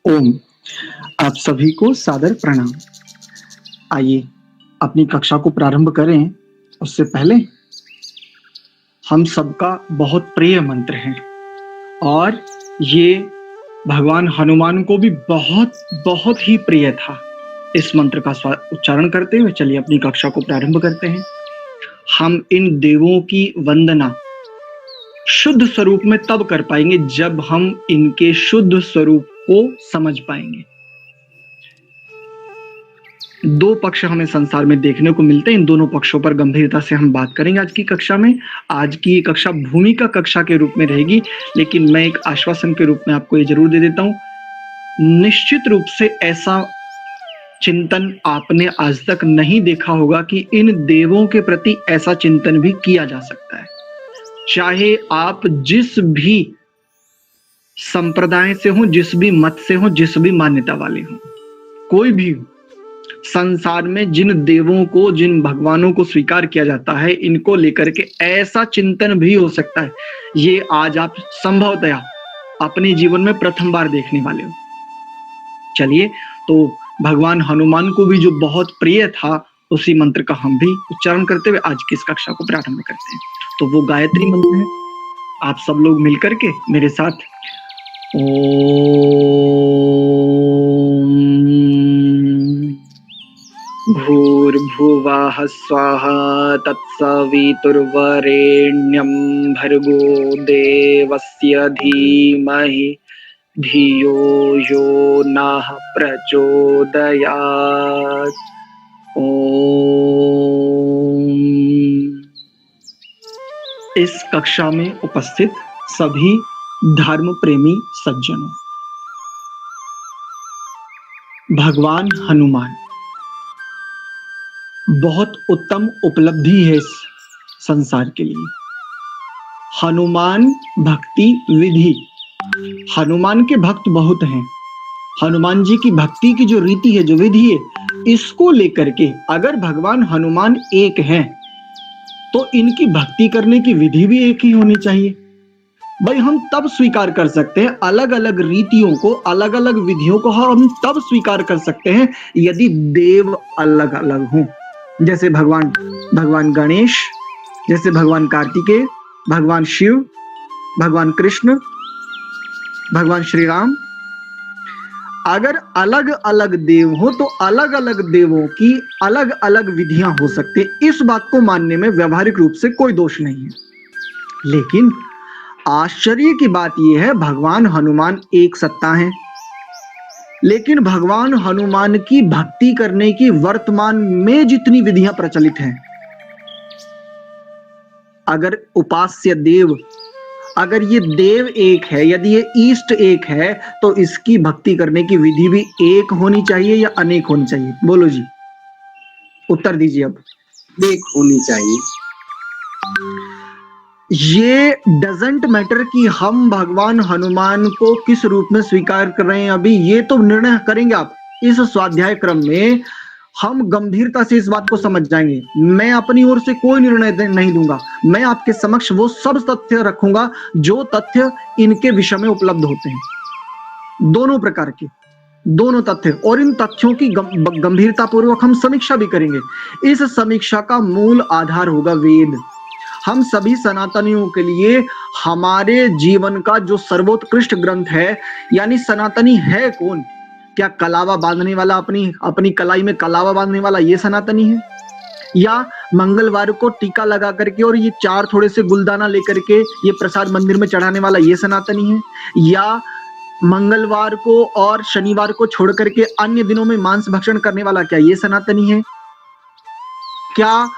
ओम। आप सभी को सादर प्रणाम। आइए अपनी कक्षा को प्रारंभ करें। उससे पहले हम सबका बहुत प्रिय मंत्र है और ये भगवान हनुमान को भी बहुत बहुत ही प्रिय था। इस मंत्र का उच्चारण करते हुए चलिए अपनी कक्षा को प्रारंभ करते हैं। हम इन देवों की वंदना शुद्ध स्वरूप में तब कर पाएंगे जब हम इनके शुद्ध स्वरूप को समझ पाएंगे। दो पक्ष हमें संसार में देखने को मिलते हैं। इन दोनों पक्षों पर गंभीरता से हम बात करेंगे आज की कक्षा में। आज की ये कक्षा भूमिका कक्षा के रूप में रहेगी, लेकिन मैं एक आश्वासन के रूप में आपको ये जरूर दे देता हूं, निश्चित रूप से ऐसा चिंतन आपने आज तक नहीं देखा होगा कि इन देवों के प्रति ऐसा चिंतन भी किया जा सकता है। चाहे आप जिस भी संप्रदाय से हो, जिस भी मत से हो, जिस भी मान्यता वाले हो, कोई भी हो, संसार में जिन देवों को, जिन भगवानों को स्वीकार किया जाता है, इनको लेकर के ऐसा चिंतन भी हो सकता है। ये आज आप संभवतया अपने जीवन में प्रथम बार देखने वाले हो। चलिए, तो भगवान हनुमान को भी जो बहुत प्रिय था, उसी मंत्र का हम भी उच्चारण करते हुए आज की इस कक्षा को प्रारंभ करते हैं। तो वो गायत्री मंत्र है। आप सब लोग मिलकर के मेरे साथ ओम भूर्भुवः स्वाहा तत्सवितुर्वरेण्यं भर्गो देवस्य धीमहि धियो यो नः प्रचोदयात्। ओम। इस कक्षा में उपस्थित सभी धर्म प्रेमी सज्जनों, भगवान हनुमान बहुत उत्तम उपलब्धि है इस संसार के लिए। हनुमान भक्ति विधि, हनुमान के भक्त बहुत हैं। हनुमान जी की भक्ति की जो रीति है, जो विधि है, इसको लेकर के अगर भगवान हनुमान एक हैं, तो इनकी भक्ति करने की विधि भी एक ही होनी चाहिए। भाई, हम तब स्वीकार कर सकते हैं अलग अलग रीतियों को, अलग अलग विधियों को हम तब स्वीकार कर सकते हैं यदि देव अलग अलग हों। जैसे भगवान गणेश, जैसे भगवान कार्तिकेय, भगवान शिव, भगवान कृष्ण, भगवान श्री राम। अगर अलग अलग देव हो तो अलग अलग देवों की अलग अलग विधियां हो सकती है। इस बात को मानने में व्यवहारिक रूप से कोई दोष नहीं है। लेकिन आश्चर्य की बात यह है, भगवान हनुमान एक सत्ता है, लेकिन भगवान हनुमान की भक्ति करने की वर्तमान में जितनी विधियां प्रचलित हैं, अगर उपास्य देव, अगर ये देव एक है, यदि ये ईष्ट एक है, तो इसकी भक्ति करने की विधि भी एक होनी चाहिए या अनेक होनी चाहिए? बोलो जी, उत्तर दीजिए। अब एक होनी चाहिए। ये डजंट मैटर कि हम भगवान हनुमान को किस रूप में स्वीकार कर रहे हैं, अभी ये तो निर्णय करेंगे आप। इस स्वाध्याय क्रम में हम गंभीरता से इस बात को समझ जाएंगे। मैं अपनी ओर से कोई निर्णय नहीं दूंगा। मैं आपके समक्ष वो सब तथ्य रखूंगा जो तथ्य इनके विषय में उपलब्ध होते हैं, दोनों प्रकार के, दोनों तथ्य, और इन तथ्यों की गंभीरता पूर्वक हम समीक्षा भी करेंगे। इस समीक्षा का मूल आधार होगा वेद। हम सभी सनातनियों के लिए हमारे जीवन का जो सर्वोत्कृष्ट ग्रंथ है, यानी सनातनी है कौन? क्या कलावा बांधने वाला, अपनी कलाई में कलावा बांधने वाला ये सनातनी है? या मंगलवार को टीका लगा करके और ये चार थोड़े से गुलदाना लेकर के ये प्रसाद मंदिर में चढ़ाने वाला ये सनातनी है? या मंगलवार को और शनिवार को छोड़ करके अन्य दिनों में मांस भक्षण करने वाला, क्या ये सनातनी है? क्या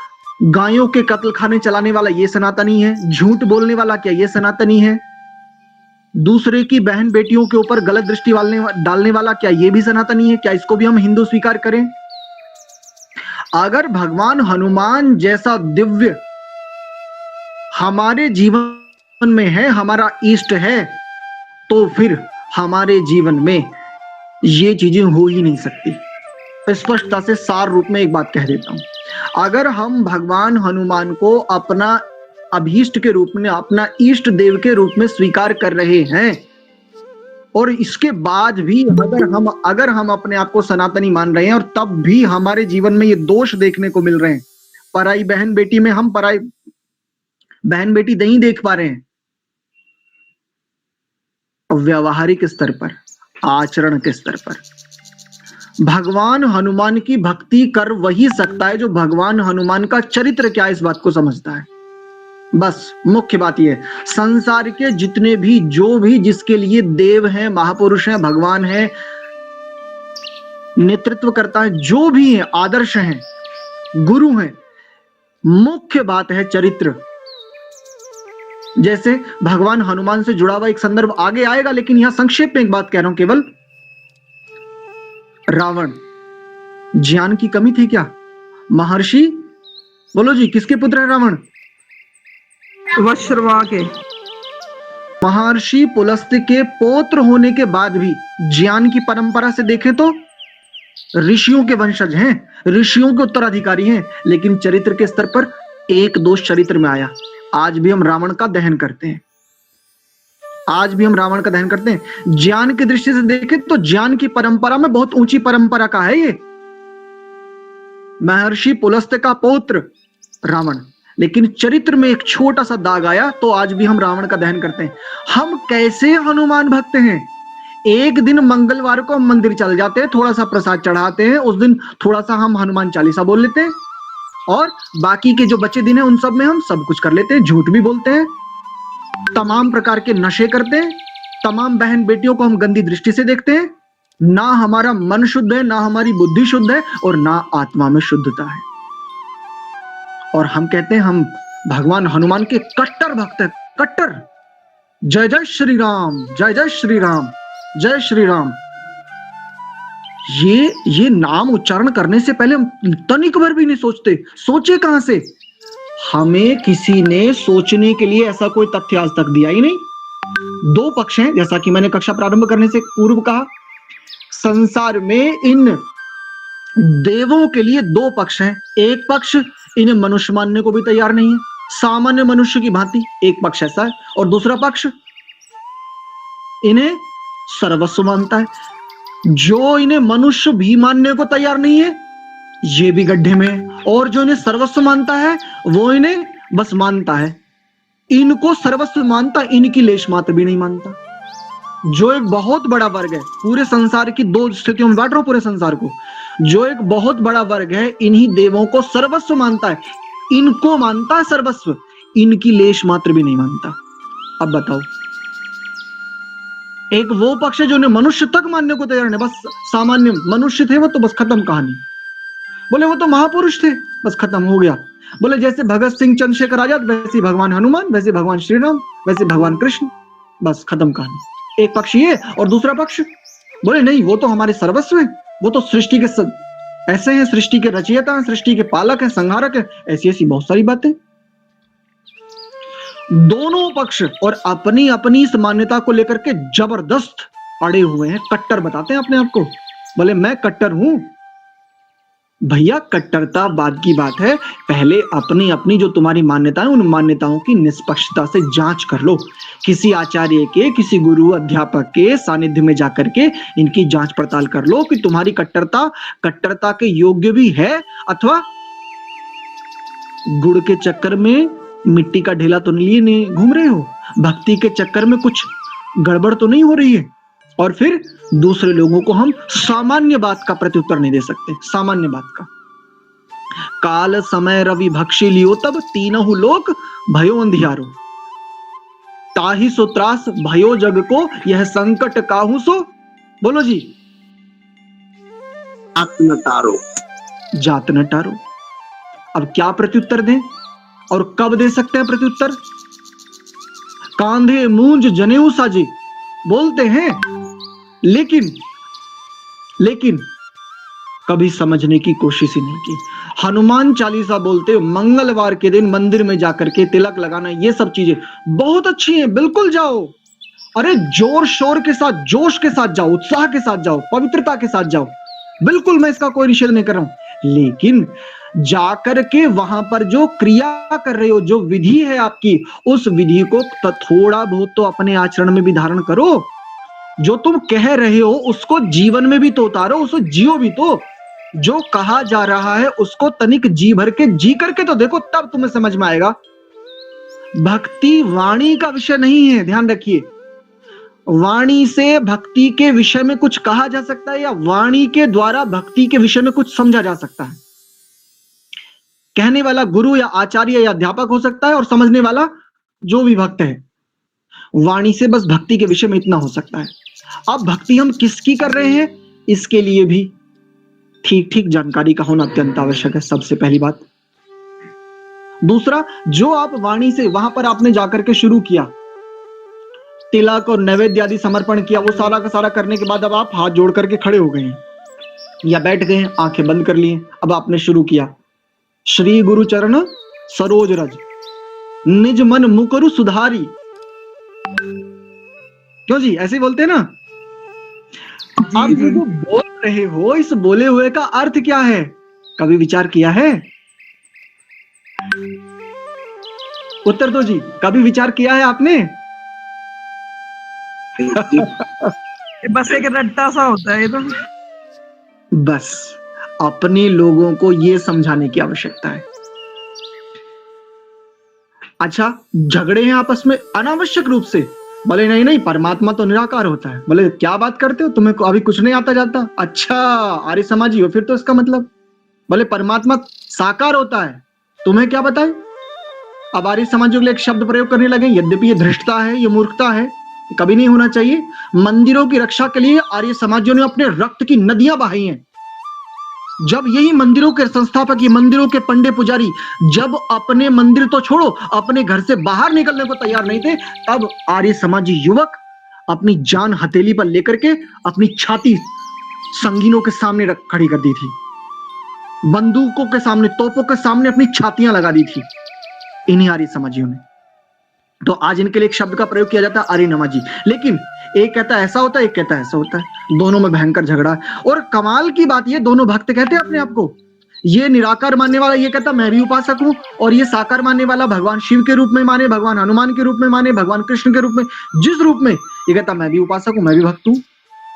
गायों के कत्ल खाने चलाने वाला ये सनातनी है? झूठ बोलने वाला, क्या ये सनातनी है? दूसरे की बहन बेटियों के ऊपर गलत दृष्टि डालने वाला, क्या ये भी सनातनी है? क्या इसको भी हम हिंदू स्वीकार करें? अगर भगवान हनुमान जैसा दिव्य हमारे जीवन में है, हमारा इष्ट है, तो फिर हमारे जीवन में ये चीजें हो ही नहीं सकती। स्पष्टता से सार रूप में एक बात कह देता हूं, अगर हम भगवान हनुमान को अपना अभीष्ट के रूप में, अपना इष्ट देव के रूप में स्वीकार कर रहे हैं, और इसके बाद भी अगर हम अपने आप को सनातनी मान रहे हैं और तब भी हमारे जीवन में ये दोष देखने को मिल रहे हैं, पराई बहन बेटी में हम पराई बहन बेटी नहीं देख पा रहे हैं, व्यवहारिक स्तर पर, आचरण के स्तर पर भगवान हनुमान की भक्ति कर वही सकता है जो भगवान हनुमान का चरित्र क्या है इस बात को समझता है। बस मुख्य बात यह, संसार के जितने भी जो भी जिसके लिए देव हैं, महापुरुष हैं, भगवान हैं, नेतृत्व करता है, जो भी है, आदर्श हैं, गुरु हैं, मुख्य बात है चरित्र। जैसे भगवान हनुमान से जुड़ा हुआ एक संदर्भ आगे आएगा, लेकिन यहां संक्षेप में एक बात कह रहा हूं केवल। रावण, ज्ञान की कमी थी क्या? महर्षि, बोलो जी, किसके पुत्र है रावण? वश्रवा के। महर्षि पुलस्त्य के पौत्र होने के बाद भी ज्ञान की परंपरा से देखें तो ऋषियों के वंशज हैं, ऋषियों के उत्तराधिकारी हैं, लेकिन चरित्र के स्तर पर एक दोष चरित्र में आया। आज भी हम रावण का दहन करते हैं, आज भी हम रावण का दहन करते हैं। ज्ञान की दृष्टि से देखें तो ज्ञान की परंपरा में बहुत ऊंची परंपरा का है ये, महर्षि पुलस्त्य का पौत्र रावण, लेकिन चरित्र में एक छोटा सा दाग आया तो आज भी हम रावण का दहन करते हैं। हम कैसे हनुमान भक्त हैं? एक दिन मंगलवार को हम मंदिर चल जाते हैं, थोड़ा सा प्रसाद चढ़ाते हैं, उस दिन थोड़ा सा हम हनुमान चालीसा बोल लेते हैं, और बाकी के जो बचे दिन है उन सब में हम सब कुछ कर लेते हैं, झूठ भी बोलते हैं, तमाम प्रकार के नशे करते हैं, तमाम बहन बेटियों को हम गंदी दृष्टि से देखते हैं। ना हमारा मन शुद्ध है, ना हमारी बुद्धि शुद्ध है, और ना आत्मा में शुद्धता है। और हम कहते हैं हम भगवान हनुमान के कट्टर भक्त हैं, कट्टर। जय जय श्री राम, जय जय श्री राम, जय श्री राम। ये नाम उच्चारण करने से पहले हम तनिक भर भी नहीं सोचते। सोचे कहां से? हमें किसी ने सोचने के लिए ऐसा कोई तथ्य आज तक दिया ही नहीं। दो पक्ष हैं, जैसा कि मैंने कक्षा प्रारंभ करने से पूर्व कहा, संसार में इन देवों के लिए दो पक्ष हैं। एक पक्ष इन्हें मनुष्य मानने को भी तैयार नहीं है, सामान्य मनुष्य की भांति, एक पक्ष ऐसा है, और दूसरा पक्ष इन्हें सर्वस्व मानता है। जो इन्हें मनुष्य भी मानने को तैयार नहीं है, ये भी गड्ढे में, और जो इन्हें सर्वस्व मानता है वो इन्हें बस मानता है। इनको सर्वस्व मानता, इनकी लेश मात्र भी नहीं मानता। जो एक बहुत बड़ा वर्ग है, पूरे संसार की दो स्थितियों में बांट रहा हूं पूरे संसार को, जो एक बहुत बड़ा वर्ग है इन्हीं देवों को सर्वस्व मानता है, इनको मानता है सर्वस्व, इनकी लेश मात्र भी नहीं मानता। अब बताओ, एक वो पक्ष है जो उन्हें मनुष्य तक मानने को तैयार नहीं, बस सामान्य मनुष्य थे वो तो बस खत्म कहानी। बोले वो तो महापुरुष थे, बस खत्म हो गया। बोले जैसे भगत सिंह, चंद्रशेखर आजाद, वैसे भगवान हनुमान, वैसे भगवान श्री राम, वैसे भगवान कृष्ण, बस खत्म कहानी। एक पक्ष ये, और दूसरा पक्ष बोले नहीं वो तो हमारे सर्वस्व हैं, वो तो सृष्टि के ऐसे हैं, सृष्टि के रचयिता हैं, सृष्टि के पालक हैं, संहारक हैं, ऐसी ऐसी बहुत सारी बातें। दोनों पक्ष और अपनी अपनी इस मान्यता को लेकर के जबरदस्त अड़े हुए हैं, कट्टर बताते हैं अपने आप को। बोले मैं कट्टर हूं। भैया कट्टरता बाद की बात है, पहले अपनी अपनी जो तुम्हारी मान्यता है उन मान्यताओं की निष्पक्षता से जांच कर लो। किसी आचार्य के, किसी गुरु अध्यापक के सानिध्य में जाकर के इनकी जांच पड़ताल कर लो कि तुम्हारी कट्टरता के योग्य भी है, अथवा गुड़ के चक्कर में मिट्टी का ढेला तो नहीं घूम रहे हो, भक्ति के चक्कर में कुछ गड़बड़ तो नहीं हो रही है। और फिर दूसरे लोगों को हम सामान्य बात का प्रत्युत्तर नहीं दे सकते, सामान्य बात का। काल समय रवि भक्षी लियो तब तीनहु लोक भयो अंधियारो, ताहि सो त्रास भयो जग को यह संकट काहू सो। बोलो जी, जात न टारो, जात न टारो। अब क्या प्रत्युत्तर दें और कब दे सकते हैं प्रत्युत्तर? कांधे मूंज जनेऊ साजे बोलते हैं, लेकिन कभी समझने की कोशिश ही नहीं की। हनुमान चालीसा बोलते, मंगलवार के दिन मंदिर में जाकर के तिलक लगाना, ये सब चीजें बहुत अच्छी हैं, बिल्कुल जाओ। अरे जोर शोर के साथ, जोश के साथ जाओ, उत्साह के साथ जाओ, पवित्रता के साथ जाओ, बिल्कुल मैं इसका कोई निषेध नहीं कर रहा हूं। लेकिन जाकर के वहां पर जो क्रिया कर रहे हो, जो विधि है आपकी, उस विधि को थोड़ा बहुत तो अपने आचरण में भी धारण करो। जो तुम कह रहे हो उसको जीवन में भी तो उतारो, उसको जियो भी तो। जो कहा जा रहा है उसको तनिक जी भर के जी करके तो देखो, तब तुम्हें समझ में आएगा। भक्ति वाणी का विषय नहीं है, ध्यान रखिए। वाणी से भक्ति के विषय में कुछ कहा जा सकता है या वाणी के द्वारा भक्ति के विषय में कुछ समझा जा सकता है। कहने वाला गुरु या आचार्य या अध्यापक हो सकता है और समझने वाला जो भी भक्त है। वाणी से बस भक्ति के विषय में इतना हो सकता है। अब भक्ति हम किसकी कर रहे हैं, इसके लिए भी ठीक ठीक जानकारी का होना अत्यंत आवश्यक है, सबसे पहली बात। दूसरा, जो आप वाणी से वहां पर आपने जाकर के शुरू किया, तिलक और नैवेद्य आदि समर्पण किया, वो सारा का सारा करने के बाद अब आप हाथ जोड़ करके खड़े हो गए हैं या बैठ गए हैं, आंखें बंद कर लिए। अब आपने शुरू किया, श्री गुरु चरण सरोज रज निज मन मुकरु सुधारी। क्यों जी, ऐसे ही बोलते हैं ना। आप ये जो बोल रहे हो, इस बोले हुए का अर्थ क्या है, कभी विचार किया है? उत्तर दो जी, कभी विचार किया है आपने? बस एक रट्टा सा होता है ये तो। बस अपने लोगों को ये समझाने की आवश्यकता है। अच्छा, झगड़े हैं आपस में अनावश्यक रूप से। बोले नहीं नहीं, परमात्मा तो निराकार होता है। बोले क्या बात करते हो, तुम्हें अभी कुछ नहीं आता जाता? अच्छा आर्य समाजी हो फिर तो इसका मतलब। बोले परमात्मा साकार होता है, तुम्हें क्या बताए? अब आर्य समाजियों के लिए एक शब्द प्रयोग करने लगे, यद्यपि ये धृष्टता है, ये मूर्खता है, कभी नहीं होना चाहिए। मंदिरों की रक्षा के लिए आर्य समाजियों ने अपने रक्त की नदियां बहाई हैं। जब यही मंदिरों के संस्थापक, ये मंदिरों के पंडे पुजारी, जब अपने मंदिर तो छोड़ो अपने घर से बाहर निकलने को तैयार नहीं थे, तब आर्य समाजी युवक अपनी जान हथेली पर लेकर के अपनी छाती संगीनों के सामने रख खड़ी कर दी थी, बंदूकों के सामने, तोपों के सामने अपनी छातियां लगा दी थी इन्हीं आर्य समाजियों ने। तो आज इनके लिए एक शब्द का प्रयोग किया जाता है आर्य नमाजी, लेकिन एक कहता है ऐसा होता है, एक कहता है ऐसा होता है, दोनों में भयंकर झगड़ा है। और कमाल की बात ये, दोनों भक्त कहते हैं अपने आप को, ये निराकार मानने वाला ये कहता मैं भी उपासक हूं, और ये साकार मानने वाला भगवान शिव के रूप में माने, भगवान हनुमान के रूप में माने, भगवान कृष्ण के रूप में, जिस रूप में, ये कहता मैं भी उपासक हूं, मैं भी भक्त हूं।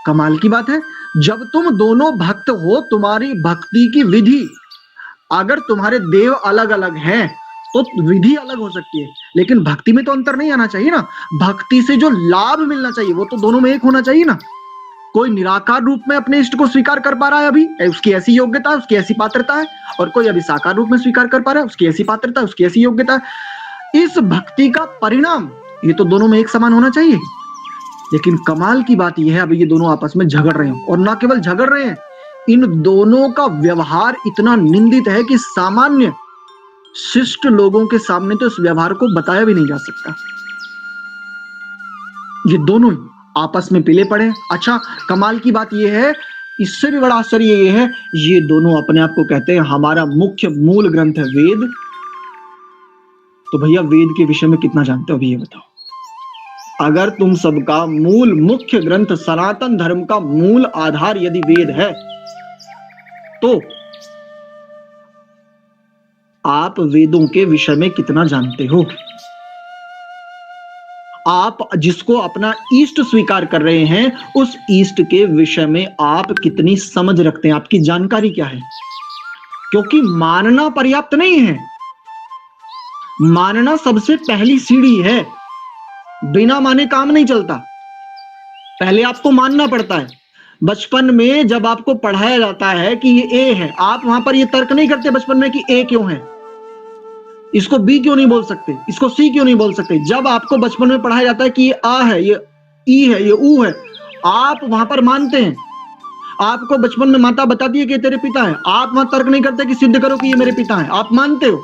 कमाल की बात है, जब तुम दोनों भक्त हो, तुम्हारी भक्ति की विधि, अगर तुम्हारे देव अलग अलग हैं तो विधि अलग हो सकती है, लेकिन भक्ति में तो अंतर नहीं आना चाहिए ना। भक्ति से जो लाभ मिलना चाहिए वो तो दोनों में एक होना चाहिए ना। कोई निराकार रूप में अपने इष्ट को स्वीकार कर पा रहा है, अभी उसकी ऐसी योग्यता है, उसकी ऐसी पात्रता है, और कोई अभी साकार रूप में स्वीकार कर पा रहा है, उसकी ऐसी पात्रता है, उसकी ऐसी योग्यता है। इस भक्ति का परिणाम ये तो दोनों में एक समान होना चाहिए। लेकिन कमाल की बात यह है, अभी ये दोनों आपस में झगड़ रहे हैं, और ना केवल झगड़ रहे हैं, इन दोनों का व्यवहार इतना निंदित है कि सामान्य शिष्ट लोगों के सामने तो इस व्यवहार को बताया भी नहीं जा सकता। ये दोनों आपस में पिले पड़े। अच्छा, कमाल की बात यह है, इससे भी बड़ा आश्चर्य ये है, ये दोनों अपने आप को कहते हैं हमारा मुख्य मूल ग्रंथ है वेद। तो भैया वेद के विषय में कितना जानते हो अभी ये बताओ। अगर तुम सबका मूल मुख्य ग्रंथ, सनातन धर्म का मूल आधार यदि वेद है, तो आप वेदों के विषय में कितना जानते हो? आप जिसको अपना ईष्ट स्वीकार कर रहे हैं, उस ईष्ट के विषय में आप कितनी समझ रखते हैं, आपकी जानकारी क्या है? क्योंकि मानना पर्याप्त नहीं है, मानना सबसे पहली सीढ़ी है। बिना माने काम नहीं चलता, पहले आपको मानना पड़ता है। बचपन में जब आपको पढ़ाया जाता है कि ये ए है, आप वहां पर ये तर्क नहीं करते बचपन में कि ए क्यों है, इसको बी क्यों नहीं बोल सकते, इसको सी क्यों नहीं बोल सकते। जब आपको बचपन में पढ़ाया जाता है कि ये आ है, ये ई है, ये ऊ है, आप वहां पर मानते हैं। आपको बचपन में माता बताती है कि तेरे पिता है, आप वहां तर्क नहीं करते कि सिद्ध करो कि ये मेरे पिता है, आप मानते हो।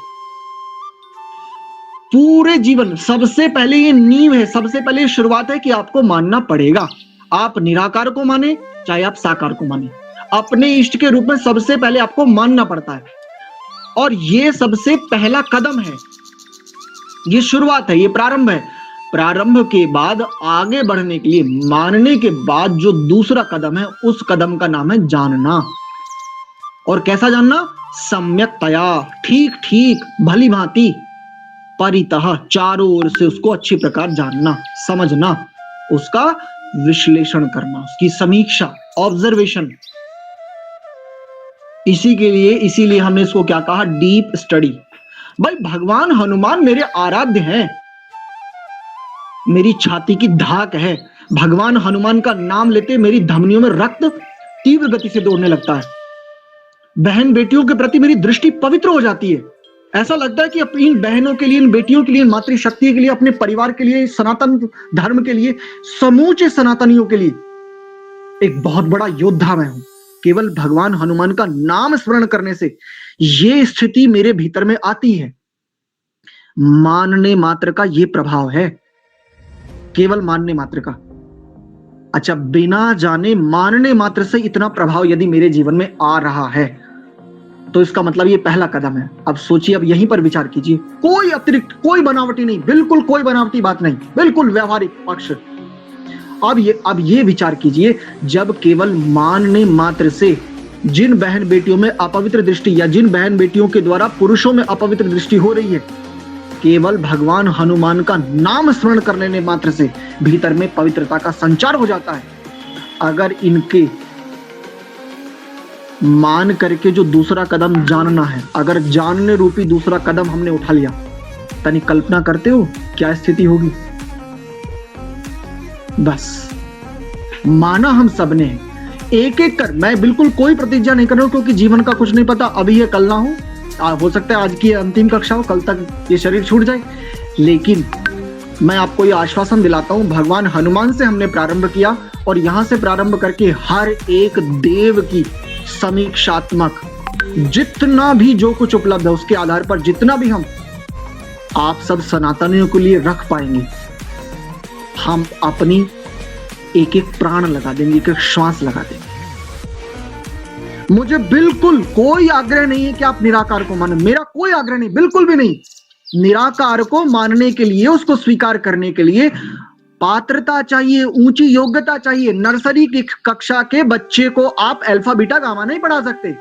पूरे जीवन सबसे पहले ये नींव है, सबसे पहले शुरुआत है कि आपको मानना पड़ेगा। आप निराकार को माने चाहे आप साकार को माने, अपने इष्ट के रूप में सबसे पहले आपको मानना पड़ता है, और ये सबसे पहला कदम है, ये शुरुआत है, ये प्रारंभ है। प्रारंभ के बाद आगे बढ़ने के लिए, मानने के बाद जो दूसरा कदम है, उस कदम का नाम है जानना। और कैसा जानना? सम्यक्तया, ठीक ठीक, भली भांति, परितः, चारों ओर से उसको अच्छी प्रकार जानना, समझना, उसका विश्लेषण करना, उसकी समीक्षा, ऑब्जर्वेशन। इसीलिए हमने इसको क्या कहा, डीप स्टडी। भाई भगवान हनुमान मेरे आराध्य हैं, मेरी छाती की धाक है। भगवान हनुमान का नाम लेते मेरी धमनियों में रक्त तीव्र गति से दौड़ने लगता है। बहन बेटियों के प्रति मेरी दृष्टि पवित्र हो जाती है। ऐसा लगता है कि इन बहनों के लिए, इन बेटियों के लिए, मातृशक्ति के लिए, अपने परिवार के लिए, सनातन धर्म के लिए, समूचे सनातनियों के लिए एक बहुत बड़ा योद्धा मैं हूं। केवल भगवान हनुमान का नाम स्मरण करने से ये स्थिति मेरे भीतर में आती है। मानने मात्र का ये प्रभाव है, केवल मानने मात्र का। अच्छा, बिना जाने मानने मात्र से इतना प्रभाव यदि मेरे जीवन में आ रहा है तो इसका मतलब ये पहला कदम है। अब सोचिए, अब यहीं पर विचार कीजिए, कोई अतिरिक्त, कोई बनावटी नहीं, बिल्कुल कोई बनावटी बात नहीं, बिल्कुल व्यवहारिक पक्ष। अब ये विचार कीजिए, जब केवल मानने मात्र से जिन बहन बेटियों में अपवित्र दृष्टि या जिन बहन बेटियों के द्वारा पुरुषों में अपवित्र दृष्टि हो रही है, केवल भगवान हनुमान का नाम स्मरण करने मात्र से भीतर में पवित्रता का संचार हो जाता है। अगर इनके मान करके जो दूसरा कदम जानना है, अगर जानने रूपी दूसरा कदम हमने उठा लिया, तनी कल्पना करते हो क्या स्थिति होगी। बस माना हम सबने, एक एक कर, मैं बिल्कुल कोई प्रतिज्ञा नहीं कर रहा हूं क्योंकि जीवन का कुछ नहीं पता, अभी ये कल ना हो सकता है आज की अंतिम कक्षा हो, कल तक ये शरीर छूट जाए। लेकिन मैं आपको ये आश्वासन दिलाता हूं, भगवान हनुमान से हमने प्रारंभ किया और यहां से प्रारंभ करके हर एक देव की समीक्षात्मक जितना भी जो कुछ उपलब्ध है उसके आधार पर जितना भी हम आप सब सनातनियों के लिए रख पाएंगे, हम अपनी एक एक प्राण लगा देंगे, एक एक श्वास लगा देंगे। मुझे बिल्कुल कोई आग्रह नहीं है कि आप निराकार को माने, मेरा कोई आग्रह नहीं, बिल्कुल भी नहीं। निराकार को मानने के लिए, उसको स्वीकार करने के लिए पात्रता चाहिए, ऊंची योग्यता चाहिए। नर्सरी की कक्षा के बच्चे को आप अल्फा बीटा गामा नहीं पढ़ा सकते।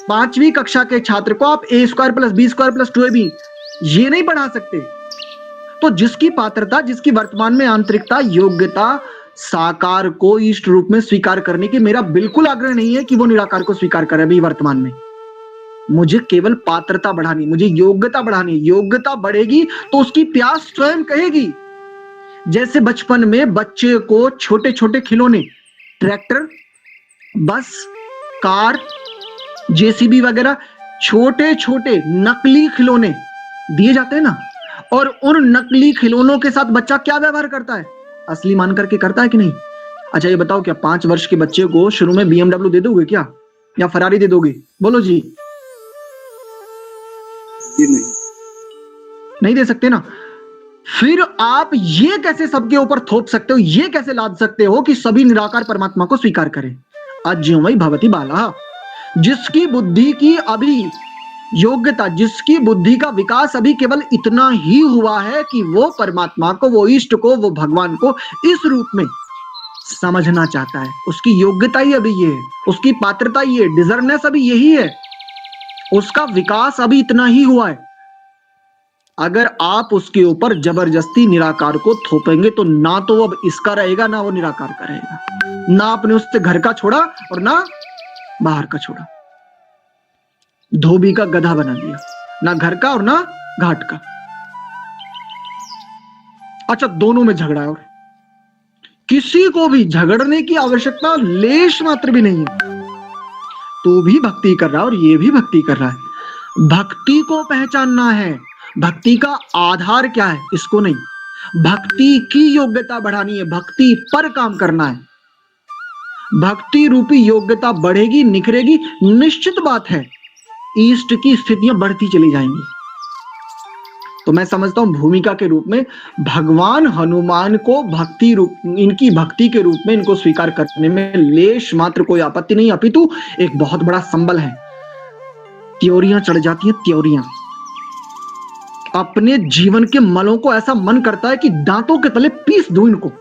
5वीं कक्षा के छात्र को आप a² + b² + 2ab ये नहीं पढ़ा सकते। तो जिसकी पात्रता, जिसकी वर्तमान में आंतरिकता, योग्यता, साकार को इष्ट रूप में स्वीकार करने की मेरा बिल्कुल आग्रह नहीं है कि वो निराकार को स्वीकार करे अभी वर्तमान में। मुझे केवल पात्रता बढ़ानी, मुझे योग्यता बढ़ानी। योग्यता बढ़ेगी तो उसकी प्यास स्वयं कहेगी। जैसे बचपन में बच्चे को छोटे छोटे खिलौने, ट्रैक्टर, बस, कार, जेसीबी वगैरह छोटे छोटे नकली खिलौने दिए जाते हैं ना, और उन नकली खिलौनों के साथ बच्चा क्या व्यवहार करता है, असली मान करके करता है कि नहीं। अच्छा ये बताओ, क्या 5 वर्ष के बच्चे को शुरू में BMW दे दोगे क्या, या फरारी दे दोगे? बोलो जी। नहीं दे सकते ना। फिर आप ये कैसे सबके ऊपर थोप सकते हो, ये कैसे लाद सकते हो कि सभी निराकार परमात्मा को स्वीकार करें? अज्ञोमयि भवति बाला। जिसकी बुद्धि की अभी योग्यता, जिसकी बुद्धि का विकास अभी केवल इतना ही हुआ है कि वो परमात्मा को, वो इष्ट को, वो भगवान को इस रूप में समझना चाहता है, उसकी योग्यता ही अभी ये है, उसकी पात्रता ही है, डिजर्वनेस अभी यही है, उसका विकास अभी इतना ही हुआ है। अगर आप उसके ऊपर जबरदस्ती निराकार को थोपेंगे तो ना तो अब इसका रहेगा, ना वो निराकार का रहेगा। ना आपने उससे घर का छोड़ा और ना बाहर का छोड़ा, धोबी का गधा बना दिया, ना घर का और ना घाट का। अच्छा दोनों में झगड़ा है, और किसी को भी झगड़ने की आवश्यकता लेश मात्र भी नहीं है। तो भी भक्ति कर रहा है और ये भी भक्ति कर रहा है। भक्ति को पहचानना है, भक्ति का आधार क्या है इसको नहीं, भक्ति की योग्यता बढ़ानी है, भक्ति पर काम करना है। भक्ति रूपी योग्यता बढ़ेगी, निखरेगी, निश्चित बात है ईष्ट की स्थितियां बढ़ती चली जाएंगी। तो मैं समझता हूं भूमिका के रूप में भगवान हनुमान को भक्ति रूप, इनकी भक्ति के रूप में इनको स्वीकार करने में लेश मात्र कोई आपत्ति नहीं, अपितु एक बहुत बड़ा संबल है। त्योरियां चढ़ जाती हैं, त्योरियां। अपने जीवन के मलों को ऐसा मन करता है कि दांतों के तले पीस दूं इनको,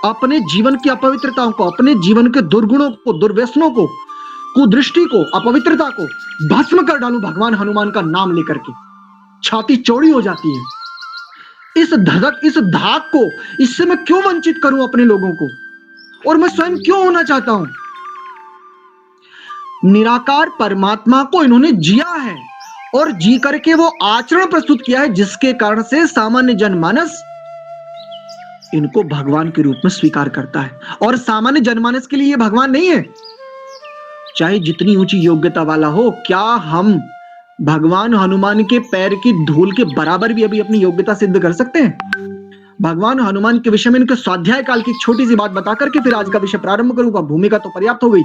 अपने जीवन की अपवित्रताओं को, अपने जीवन के दुर्गुणों को, दुर्व्यसनों को, कुदृष्टि को, अपवित्रता को भस्म कर डालूं भगवान हनुमान का नाम लेकर के। छाती चौड़ी हो जाती है। इस धधक, इस धाक को, इससे मैं क्यों वंचित करूं अपने लोगों को, और मैं स्वयं क्यों होना चाहता हूं? निराकार परमात्मा को इन्होंने जिया है और जी करके वो आचरण प्रस्तुत किया है, जिसके कारण से सामान्य जनमानस इनको भगवान के रूप में स्वीकार करता है। और सामान्य जनमानस के लिए ये भगवान नहीं है, चाहे जितनी ऊंची योग्यता वाला हो। क्या हम भगवान हनुमान के पैर की धूल के बराबर भी अभी अपनी योग्यता सिद्ध कर सकते हैं? भगवान हनुमान के विषय में इनके स्वाध्याय काल की छोटी सी बात बता करके फिर आज का विषय प्रारंभ करूंगा। भूमिका तो पर्याप्त हो गई।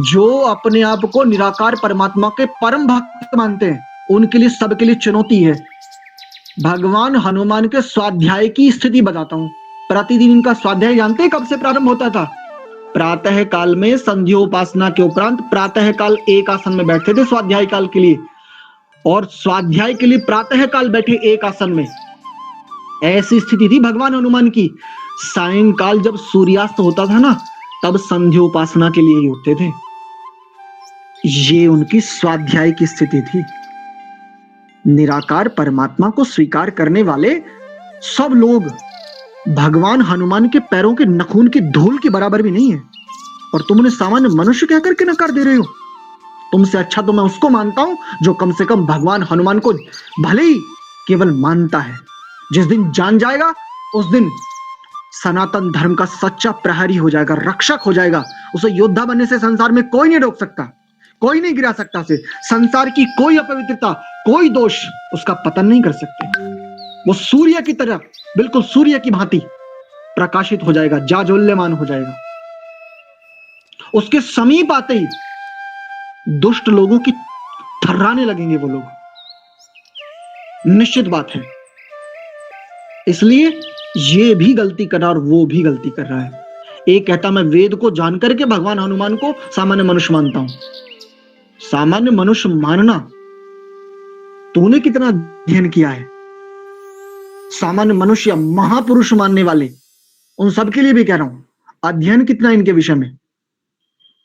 जो अपने आप को निराकार परमात्मा के परम भक्त मानते हैं, उनके लिए, सबके लिए चुनौती है। भगवान हनुमान के स्वाध्याय की स्थिति बताता हूं। प्रतिदिन इनका स्वाध्याय जानते हैं कब से प्रारंभ होता था? प्रातः काल में संध्योपासना के उपरांत प्रातः काल एक आसन में बैठते थे स्वाध्याय काल के लिए, और स्वाध्याय के लिए प्रातः काल बैठे एक आसन में। ऐसी स्थिति थी भगवान हनुमान की। सायंकाल जब सूर्यास्त होता था ना, तब संध्योपासना के लिए ही उठते थे। ये उनकी स्वाध्याय की स्थिति थी। निराकार परमात्मा को स्वीकार करने वाले सब लोग भगवान हनुमान के पैरों के नखून की धूल के बराबर भी नहीं है, और तुम उन्हें सामान्य मनुष्य कहकर के नकार दे रहे हो। तुमसे अच्छा तो मैं उसको मानता हूं जो कम से कम भगवान हनुमान को भले ही केवल मानता है। जिस दिन जान जाएगा, उस दिन सनातन धर्म का सच्चा प्रहरी हो जाएगा, रक्षक हो जाएगा। उसे योद्धा बनने से संसार में कोई नहीं रोक सकता, कोई नहीं गिरा सकता उसे। संसार की कोई अपवित्रता, कोई दोष उसका पतन नहीं कर सकते। वो सूर्य की तरह, बिल्कुल सूर्य की भांति प्रकाशित हो जाएगा, जाज्वल्यमान हो जाएगा। उसके समीप आते ही दुष्ट लोगों की थर्राने लगेंगे वो लोग, निश्चित बात है। इसलिए ये भी गलती कर रहा और वो भी गलती कर रहा है। एक कहता मैं वेद को जानकर के भगवान हनुमान को सामान्य मनुष्य मानता हूं। सामान्य मनुष्य मानना, तूने कितना अध्ययन किया है? सामान्य मनुष्य, महापुरुष मानने वाले, उन सब के लिए भी कह रहा हूं, अध्ययन कितना इनके विषय में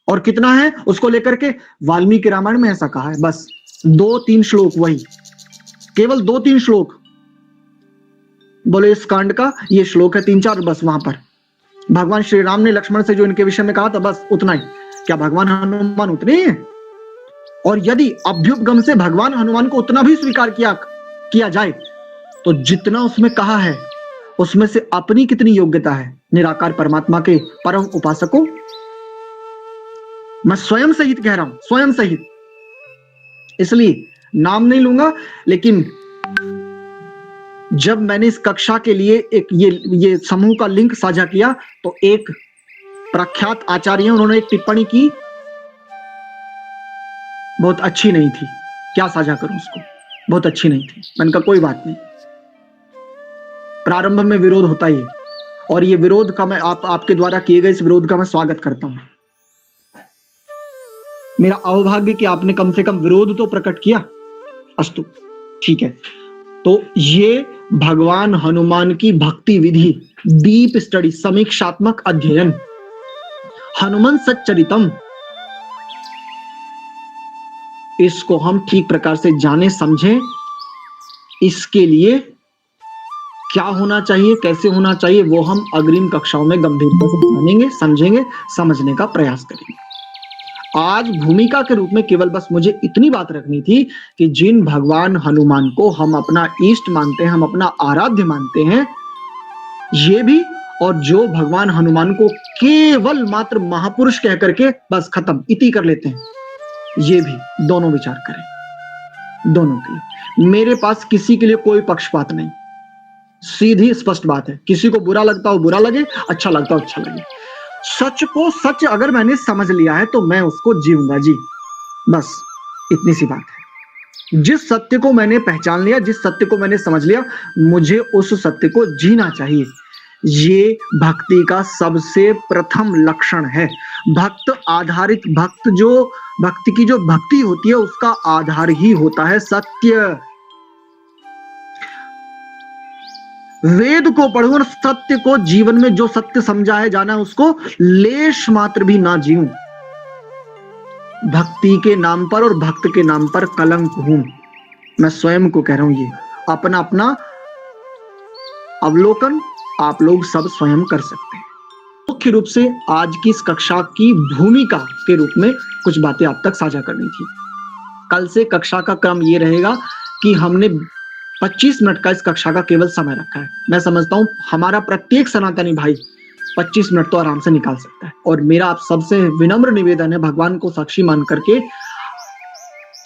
और कितना है उसको लेकर के वाल्मीकि रामायण में ऐसा कहा है। बस 2-3 श्लोक, वही केवल 2-3 श्लोक बोले इस कांड का, ये श्लोक है 3-4, बस वहां पर भगवान श्री राम ने लक्ष्मण से जो इनके विषय में कहा था, बस उतना ही। क्या भगवान हनुमान उतने ही हैं? और यदि अभ्युपगम से भगवान हनुमान को उतना भी स्वीकार किया जाए, तो जितना उसमें कहा है उसमें से अपनी कितनी योग्यता है निराकार परमात्मा के परम उपासकों? मैं स्वयं सहित कह रहा हूं, स्वयं सहित। इसलिए नाम नहीं लूंगा, लेकिन जब मैंने इस कक्षा के लिए एक ये समूह का लिंक साझा किया, तो एक प्रख्यात आचार्य, उन्होंने एक टिप्पणी की, बहुत अच्छी नहीं थी। क्या साझा करूं उसको, बहुत अच्छी नहीं थी। मैंने कहा कोई बात नहीं, प्रारंभ में विरोध होता ही है, और ये विरोध का मैं आपके द्वारा किए गए इस विरोध का मैं स्वागत करता हूं। मेरा अवभाग्य कि आपने कम से कम विरोध तो प्रकट किया। अस्तु, ठीक है। तो ये भगवान हनुमान की भक्ति विधि, डीप स्टडी, समीक्षात्मक अध्ययन, हनुमान सच्चरितम, इसको हम ठीक प्रकार से जाने समझें। इसके लिए क्या होना चाहिए, कैसे होना चाहिए, वो हम अग्रिम कक्षाओं में गंभीरता से जानेंगे, समझेंगे, समझने का प्रयास करेंगे। आज भूमिका के रूप में केवल बस मुझे इतनी बात रखनी थी कि जिन भगवान हनुमान को हम अपना इष्ट मानते हैं, हम अपना आराध्य मानते हैं, ये भी, और जो भगवान हनुमान को केवल मात्र महापुरुष कह करके बस खत्म इति कर लेते हैं, ये भी दोनों विचार करें। दोनों के लिए मेरे पास किसी के लिए कोई पक्षपात नहीं, सीधी स्पष्ट बात है। किसी को बुरा लगता हो बुरा लगे, अच्छा लगता हो अच्छा लगे। सच को सच अगर मैंने समझ लिया है तो मैं उसको जीऊंगा जी, बस इतनी सी बात है। जिस सत्य को मैंने पहचान लिया, जिस सत्य को मैंने समझ लिया, मुझे उस सत्य को जीना चाहिए। ये भक्ति का सबसे प्रथम लक्षण है। भक्त आधारित, भक्ति की जो भक्ति होती है उसका आधार ही होता है सत्य। वेद को पढ़ूं और सत्य को, जीवन में जो सत्य समझा है, जाना, उसको लेश मात्र भी ना जीऊं। भक्ति के नाम पर और भक्त के नाम पर कलंक हूं। मैं स्वयं को कह रहा हूं, ये अपना अवलोकन आप लोग सब स्वयं कर सकते हैं। मुख्य रूप से आज की इस कक्षा की भूमिका के रूप में कुछ बातें आप तक साझा करनी थी। कल से कक्षा का क्रम ये रहेगा कि हमने 25 मिनट का इस कक्षा का केवल समय रखा है। मैं समझता हूं हमारा प्रत्येक सनातनी भाई 25 मिनट तो आराम से निकाल सकता है, और मेरा आप सबसे विनम्र निवेदन है, भगवान को साक्षी मान करके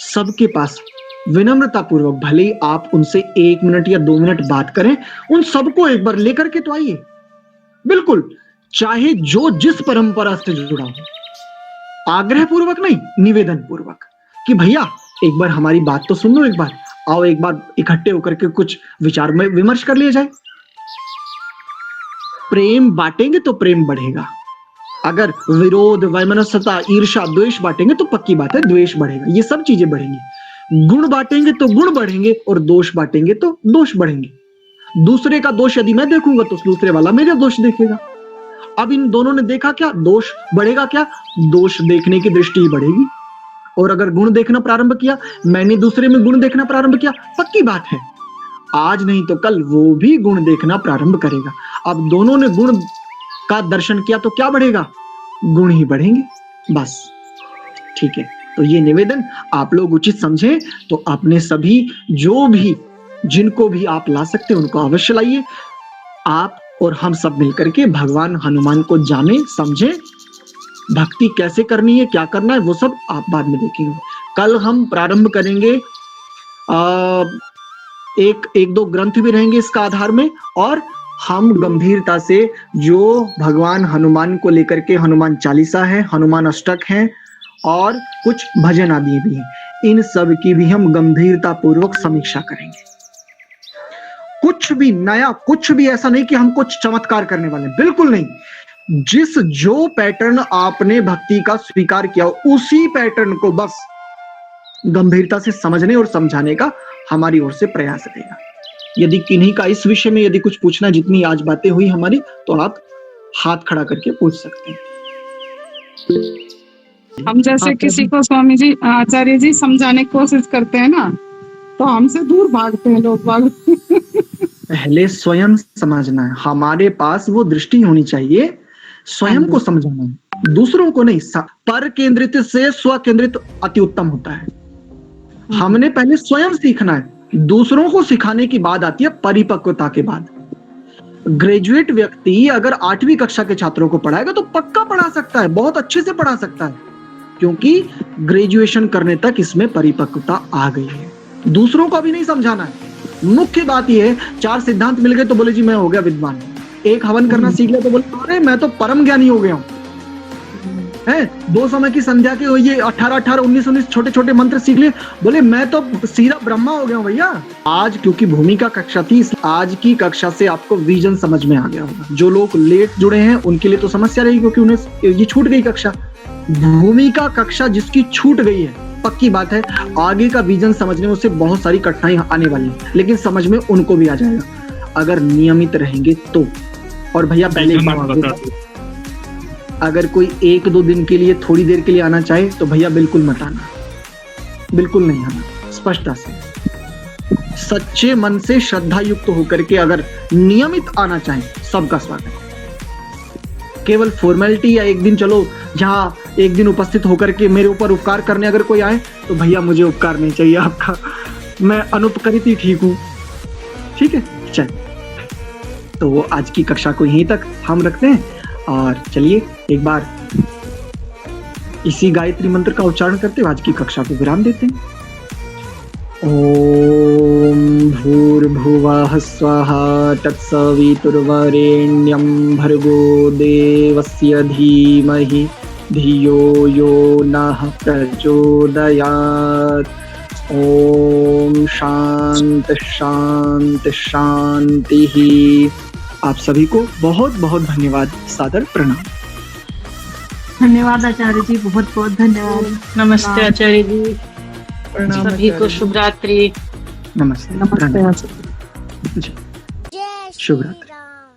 सबके पास विनम्रता पूर्वक, भले ही आप उनसे 1 मिनट या 2 मिनट बात करें, उन सबको एक बार लेकर के तो आइए, बिल्कुल, चाहे जो जिस परंपरा से जुड़ा हो, आग्रह पूर्वक नहीं, निवेदन पूर्वक कि भैया एक बार हमारी बात तो सुन लो, एक बार आओ, एक बार इकट्ठे होकर के कुछ विचार में विमर्श कर लिया जाए। प्रेम बांटेंगे तो प्रेम बढ़ेगा, अगर विरोध, वैमनस्यता, ईर्ष्या, द्वेष बांटेंगे तो पक्की बात है द्वेष बढ़ेगा, ये सब चीजें बढ़ेंगी। गुण बांटेंगे तो गुण बढ़ेंगे, और दोष बांटेंगे तो दोष बढ़ेंगे। दूसरे का दोष यदि मैं देखूंगा तो दूसरे वाला मेरा दोष देखेगा। अब इन दोनों ने देखा क्या, दोष बढ़ेगा क्या, दोष देखने की दृष्टि ही बढ़ेगी। और अगर गुण देखना प्रारंभ किया, मैंने दूसरे में गुण देखना प्रारंभ किया, पक्की बात है आज नहीं तो कल वो भी गुण देखना प्रारंभ करेगा। अब दोनों ने गुण का दर्शन किया तो क्या बढ़ेगा, गुण ही बढ़ेंगे, बस। ठीक है, तो ये निवेदन आप लोग उचित समझें, तो अपने सभी जो भी जिनको भी आप ला सकते हैं उनको अवश्य लाइए। आप और हम सब मिलकर के भगवान हनुमान को जाने समझें, भक्ति कैसे करनी है, क्या करना है, वो सब आप बाद में देखेंगे। कल हम प्रारंभ करेंगे, एक दो ग्रंथ भी रहेंगे इसका आधार में, और हम गंभीरता से जो भगवान हनुमान को लेकर के हनुमान चालीसा है, हनुमान अष्टक है, और कुछ भजन आदि भी हैं, इन सब की भी हम गंभीरता पूर्वक समीक्षा करेंगे। कुछ भी नया, कुछ भी ऐसा नहीं कि हम कुछ चमत्कार करने वाले, बिल्कुल नहीं। जिस जो पैटर्न आपने भक्ति का स्वीकार किया उसी पैटर्न को बस गंभीरता से समझने और समझाने का हमारी ओर से प्रयास रहेगा। यदि किन्हीं का इस विषय में यदि कुछ पूछना, जितनी आज बातें हुई हमारी, तो आप हाथ खड़ा करके पूछ सकते हैं। हम जैसे किसी को स्वामी जी, आचार्य जी समझाने की कोशिश करते हैं ना, तो हमसे दूर भागते हैं लोग बाग। पहले स्वयं समझना है, हमारे पास वो दृष्टि होनी चाहिए, स्वयं को समझना है, दूसरों को नहीं। पर केंद्रित से स्व केंद्रित अति उत्तम होता है। हमने पहले स्वयं सीखना है, दूसरों को सिखाने की बात आती है परिपक्वता के बाद। ग्रेजुएट व्यक्ति अगर 8वीं कक्षा के छात्रों को पढ़ाएगा तो पक्का पढ़ा सकता है, बहुत अच्छे से पढ़ा सकता है, क्योंकि ग्रेजुएशन करने तक इसमें परिपक्वता आ गई है। दूसरों को अभी नहीं समझाना है। मुख्य बात यह है, 4 सिद्धांत मिल गए तो बोले जी मैं हो गया विद्वान, एक हवन करना सीख लिया तो बोले अरे मैं तो परम ज्ञानी हो गया हूं, है 2 समय की संध्या के ये 18-18, 19-19 छोटे-छोटे मंत्र सीख लिए, बोले मैं तो सीधा ब्रह्मा हो गया हूं भैया। आज क्योंकि भूमिका कक्षा थी, आज की कक्षा से आपको विजन समझ में आ गया होगा। जो लोग लेट जुड़े हैं उनके लिए तो समस्या रही, क्योंकि उन्हें ये छूट गई कक्षा। भूमिका कक्षा जिसकी छूट गई है, पक्की बात है आगे का विजन समझने में उससे बहुत सारी कठिनाई आने वाली है, लेकिन समझ में उनको भी आ जाएगा अगर नियमित रहेंगे तो। और भैया पहले एक बात बता, अगर कोई 1-2 दिन के लिए, थोड़ी देर के लिए आना चाहे तो भैया बिल्कुल मत आना, बिल्कुल नहीं आना, स्पष्टता से। सच्चे मन से श्रद्धा युक्त होकर के अगर नियमित आना चाहें, सबका स्वागत है। केवल फॉर्मेलिटी या एक दिन चलो जहां एक दिन उपस्थित होकर के मेरे ऊपर उपकार करने अगर कोई आए तो भैया मुझे उपकार नहीं चाहिए आपका, मैं अनुपकारित ही ठीक हूं। ठीक है, चल तो आज की कक्षा को यहीं तक हम रखते हैं, और चलिए एक बार इसी गायत्री मंत्र का उच्चारण करते हुए आज की कक्षा को विराम देते हैं। ओम भूर्भुवः स्वः तत्सवितुर्वरेण्यं भर्गो देवस्य धीमहि धियो यो नः प्रचोदयात्। ओम शांति शांति शांति। आप सभी को बहुत बहुत धन्यवाद, सादर प्रणाम। धन्यवाद आचार्य जी, बहुत बहुत धन्यवाद। नमस्ते आचार्य जी, सभी को शुभ रात्रि। नमस्ते, नमस्ते। शुभ रात्रि।